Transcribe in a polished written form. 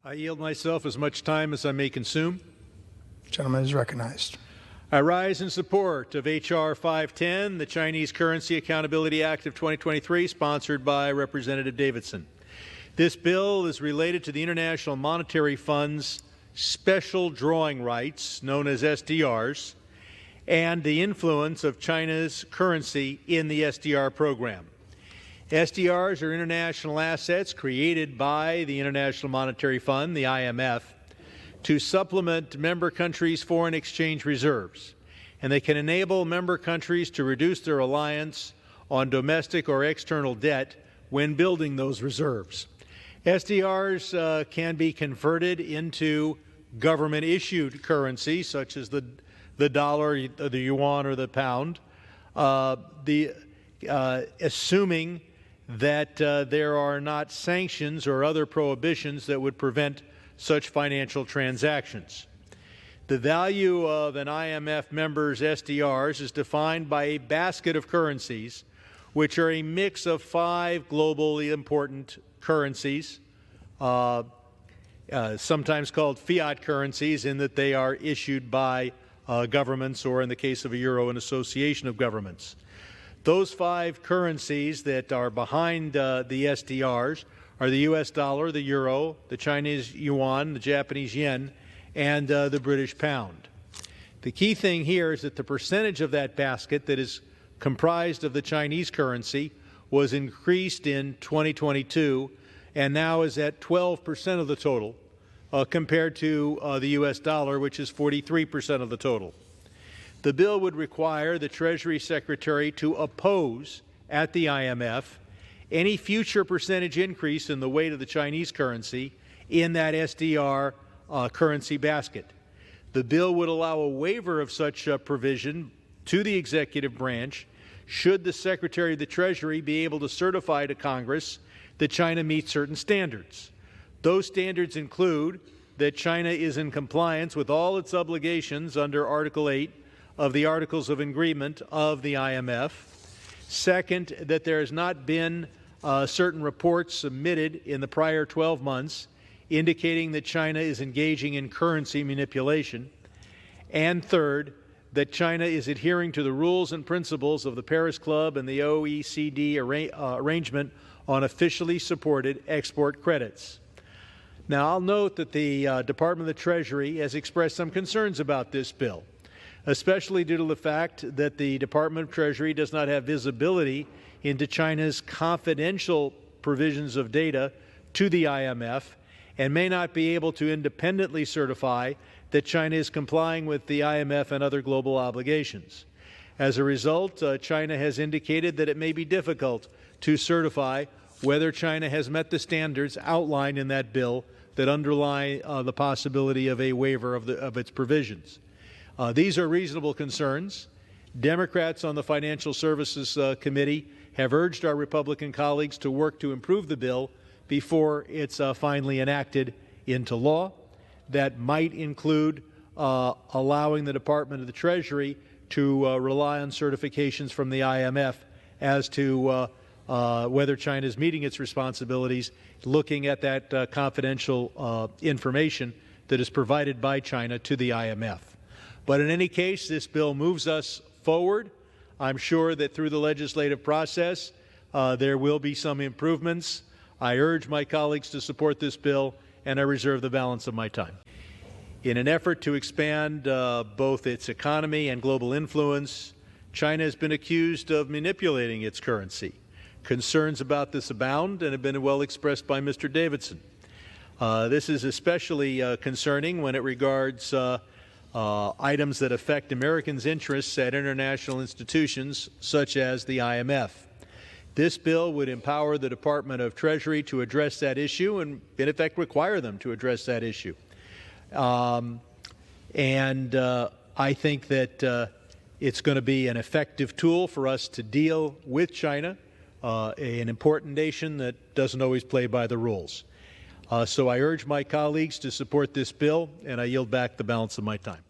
I yield myself as much time as I may consume. The gentleman is recognized. I rise in support of H.R. 510, the Chinese Currency Accountability Act of 2023, sponsored by Representative Davidson. This bill is related to the International Monetary Fund's special drawing rights, known as SDRs, and the influence of China's currency in the SDR program. SDRs are international assets created by the International Monetary Fund, the IMF, to supplement member countries' foreign exchange reserves, and they can enable member countries to reduce their reliance on domestic or external debt when building those reserves. SDRs can be converted into government-issued currency, such as the dollar, the yuan, or the pound, assuming that there are not sanctions or other prohibitions that would prevent such financial transactions. The value of an IMF member's SDRs is defined by a basket of currencies, which are a mix of 5 globally important currencies, sometimes called fiat currencies, in that they are issued by governments, or in the case of a euro, an association of governments. Those 5 currencies that are behind the SDRs are the U.S. dollar, the euro, the Chinese yuan, the Japanese yen, and the British pound. The key thing here is that the percentage of that basket that is comprised of the Chinese currency was increased in 2022 and now is at 12% of the total, compared to the U.S. dollar, which is 43% of the total. The bill would require the Treasury Secretary to oppose at the IMF any future percentage increase in the weight of the Chinese currency in that SDR currency basket. The bill would allow a waiver of such provision to the executive branch should the Secretary of the Treasury be able to certify to Congress that China meets certain standards. Those standards include that China is in compliance with all its obligations under Article 8 of the Articles of Agreement of the IMF. Second, that there has not been certain reports submitted in the prior 12 months indicating that China is engaging in currency manipulation. And third, that China is adhering to the rules and principles of the Paris Club and the OECD arrangement on officially supported export credits. Now, I'll note that the Department of the Treasury has expressed some concerns about this bill, especially due to the fact that the Department of Treasury does not have visibility into China's confidential provisions of data to the IMF and may not be able to independently certify that China is complying with the IMF and other global obligations. As a result, China has indicated that it may be difficult to certify whether China has met the standards outlined in that bill that underlie the possibility of a waiver of its provisions. These are reasonable concerns. Democrats on the Financial Services Committee have urged our Republican colleagues to work to improve the bill before it's finally enacted into law. That might include allowing the Department of the Treasury to rely on certifications from the IMF as to whether China is meeting its responsibilities, looking at that confidential information that is provided by China to the IMF. But in any case, this bill moves us forward. I'm sure that through the legislative process, there will be some improvements. I urge my colleagues to support this bill, and I reserve the balance of my time. In an effort to expand both its economy and global influence, China has been accused of manipulating its currency. Concerns about this abound and have been well expressed by Mr. Davidson. This is especially concerning when it regards items that affect Americans' interests at international institutions such as the IMF. This bill would empower the Department of Treasury to address that issue and, in effect, require them to address that issue. I think that it's going to be an effective tool for us to deal with China, an important nation that doesn't always play by the rules. So I urge my colleagues to support this bill, and I yield back the balance of my time.